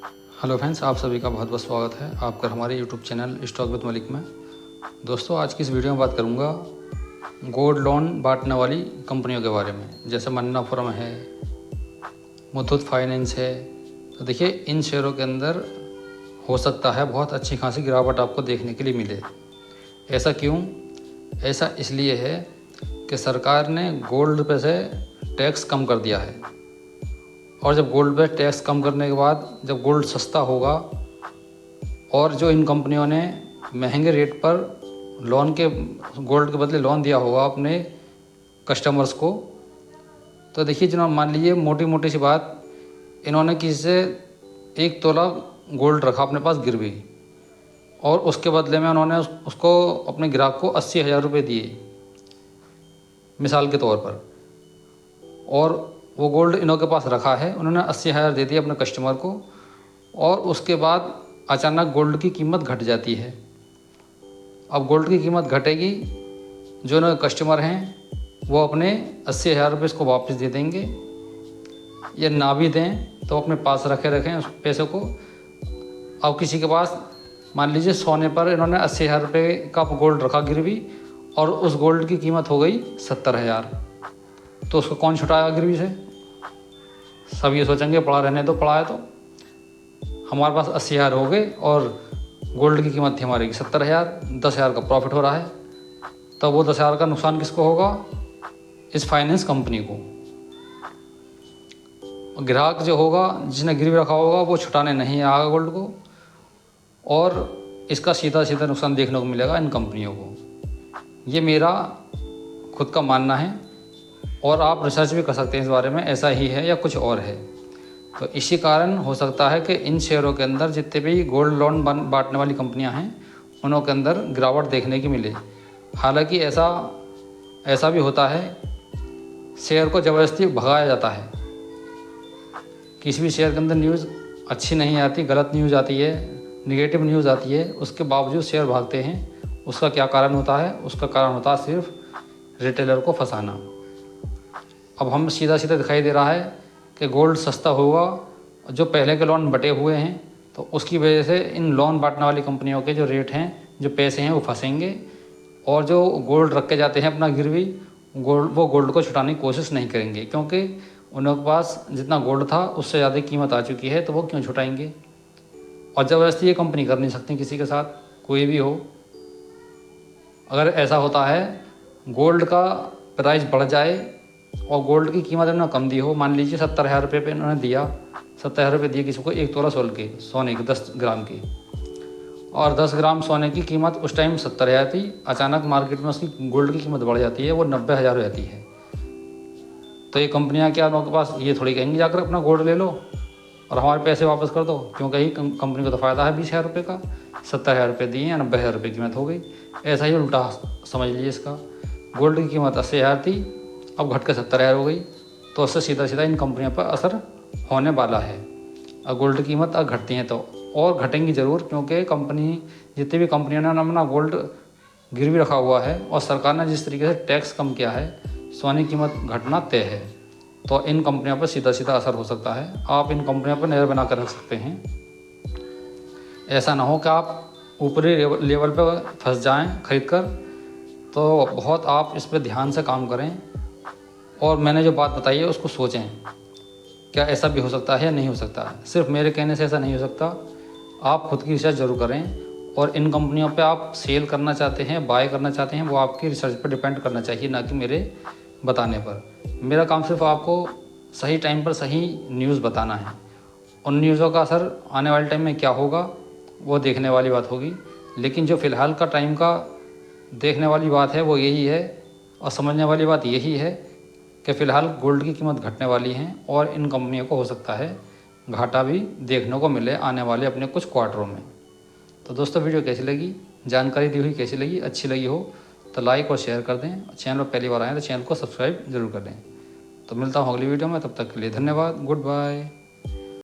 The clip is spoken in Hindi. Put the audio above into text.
हेलो फ्रेंड्स, आप सभी का बहुत बहुत स्वागत है आपका हमारे YouTube channel stock with Malik में। दोस्तों, आज की इस वीडियो में बात करूंगा गोल्ड लोन बांटने वाली कंपनियों के बारे में, जैसे मन्नापुरम है, मुथूट फाइनेंस है। तो देखिए, इन शेयरों के अंदर हो सकता है बहुत अच्छी खासी गिरावट आपको देखने के लिए मिले। ऐसा क्यों? ऐसा इसलिए है कि सरकार ने गोल्ड पे से टैक्स कम कर दिया है, और जब गोल्ड पे टैक्स कम करने के बाद जब गोल्ड सस्ता होगा और जो इन कंपनियों ने महंगे रेट पर लोन के गोल्ड के बदले लोन दिया होगा अपने कस्टमर्स को, तो देखिए, जिन्होंने मान लीजिए मोटी मोटी सी बात, इन्होंने किसी से 1 तोला गोल्ड रखा अपने पास गिरवी, और उसके बदले में उन्होंने उसको अपने ग्राहक को 80,000 रुपये दिए मिसाल के तौर पर, और वो गोल्ड इन्हों के पास रखा है, उन्होंने 80,000 दे दिए अपने कस्टमर को, और उसके बाद अचानक गोल्ड की कीमत घट जाती है। अब गोल्ड की कीमत घटेगी, जो इन्होंने कस्टमर हैं वो अपने 80,000 रुपये इसको वापस दे देंगे, या ना भी दें तो अपने पास रखें उस पैसे को। अब किसी के पास मान लीजिए सोने पर इन्होंने 80,000 रुपये का गोल्ड रखा गिरवी, और उस गोल्ड की कीमत हो गई 70,000, तो उसको कौन छुटाएगा गिरवी से? सब ये सोचेंगे पड़ा रहने दो, पड़ा है तो। हमारे पास 80,000 हो गए और गोल्ड की कीमत थी हमारी 70,000, 10,000 का प्रॉफिट हो रहा है, तो वो 10,000 का नुकसान किसको होगा? इस फाइनेंस कंपनी को। ग्राहक जो होगा, जिसने गिरवी रखा होगा, वो छुटाने नहीं आएगा गोल्ड को, और इसका सीधा सीधा नुकसान देखने को मिलेगा इन कंपनियों को। ये मेरा खुद का मानना है, और आप रिसर्च भी कर सकते हैं इस बारे में, ऐसा ही है या कुछ और है। तो इसी कारण हो सकता है कि इन शेयरों के अंदर जितने भी गोल्ड लोन बांटने वाली कंपनियां हैं, उनों के अंदर गिरावट देखने की मिले। हालांकि ऐसा भी होता है, शेयर को ज़बरदस्ती भगाया जाता है। किसी भी शेयर के अंदर न्यूज़ अच्छी नहीं आती, गलत न्यूज़ आती है, निगेटिव न्यूज़ आती है, उसके बावजूद शेयर भागते हैं। उसका क्या कारण होता है? उसका कारण होता है सिर्फ रिटेलर को फंसाना। अब हम सीधा सीधा दिखाई दे रहा है कि गोल्ड सस्ता होगा, जो पहले के लोन बटे हुए हैं, तो उसकी वजह से इन लोन बांटने वाली कंपनियों के जो रेट हैं, जो पैसे हैं, वो फंसेंगे, और जो गोल्ड रख के जाते हैं अपना गिरवी, वो गोल्ड को छुटाने की कोशिश नहीं करेंगे, क्योंकि उनके पास जितना गोल्ड था उससे ज़्यादा कीमत आ चुकी है, तो वो क्यों छुटाएंगे? और ज़बरदस्ती ये कंपनी कर नहीं सकती किसी के साथ, कोई भी हो। अगर ऐसा होता है, गोल्ड का प्राइस बढ़ जाए और गोल्ड की कीमत इन्होंने कम दी हो, मान लीजिए 70,000 रुपये पे इन्होंने दिया, 70,000 रुपये दिए किसी को 1 तोला सोने की 10 ग्राम की, और 10 ग्राम सोने की कीमत उस टाइम 70,000 थी। अचानक मार्केट में उसकी गोल्ड की कीमत बढ़ जाती है, वो 90,000 हो जाती है। तो ये कंपनियां क्या उनके पास ये थोड़ी कहेंगी जाकर अपना गोल्ड ले लो और हमारे पैसे वापस कर दो, क्योंकि ही कंपनी को तो फ़ायदा है 20,000 रुपये का। 70,000 रुपये दिए या 90,000 रुपये कीमत हो गई। ऐसा ही उल्टा समझ लीजिए इसका। गोल्ड की कीमत 80,000 थी, अब घट के 70,000 हो गई, तो उससे सीधा सीधा इन कंपनियों पर असर होने वाला है। और गोल्ड की कीमत अगर घटती हैं तो और घटेंगी ज़रूर, क्योंकि जितनी भी कंपनियों ने अपना गोल्ड गिरवी रखा हुआ है, और सरकार ने जिस तरीके से टैक्स कम किया है, सोने की कीमत घटना तय है, तो इन कंपनियों पर सीधा सीधा असर हो सकता है। आप इन कंपनियों पर नज़र बना कर रख सकते हैं। ऐसा ना हो कि आप ऊपरी लेवल पर फंस जाएं खरीद कर। तो बहुत आप इस पर ध्यान से काम करें, और मैंने जो बात बताई है उसको सोचें, क्या ऐसा भी हो सकता है या नहीं हो सकता है। सिर्फ मेरे कहने से ऐसा नहीं हो सकता, आप खुद की रिसर्च ज़रूर करें। और इन कंपनियों पे आप सेल करना चाहते हैं, बाय करना चाहते हैं, वो आपकी रिसर्च पर डिपेंड करना चाहिए, ना कि मेरे बताने पर। मेरा काम सिर्फ आपको सही टाइम पर सही न्यूज़ बताना है। उन न्यूज़ों का असर आने वाले टाइम में क्या होगा, वो देखने वाली बात होगी। लेकिन जो फ़िलहाल का टाइम का देखने वाली बात है वो यही है, और समझने वाली बात यही है कि फ़िलहाल गोल्ड की कीमत घटने वाली है, और इन कंपनियों को हो सकता है घाटा भी देखने को मिले आने वाले अपने कुछ क्वार्टरों में। तो दोस्तों, वीडियो कैसी लगी, जानकारी दी हुई कैसी लगी? अच्छी लगी हो तो लाइक और शेयर कर दें। चैनल पर पहली बार आएँ तो चैनल को सब्सक्राइब जरूर कर दें। तो मिलता हूँ अगली वीडियो में, तब तक के लिए धन्यवाद। Good bye.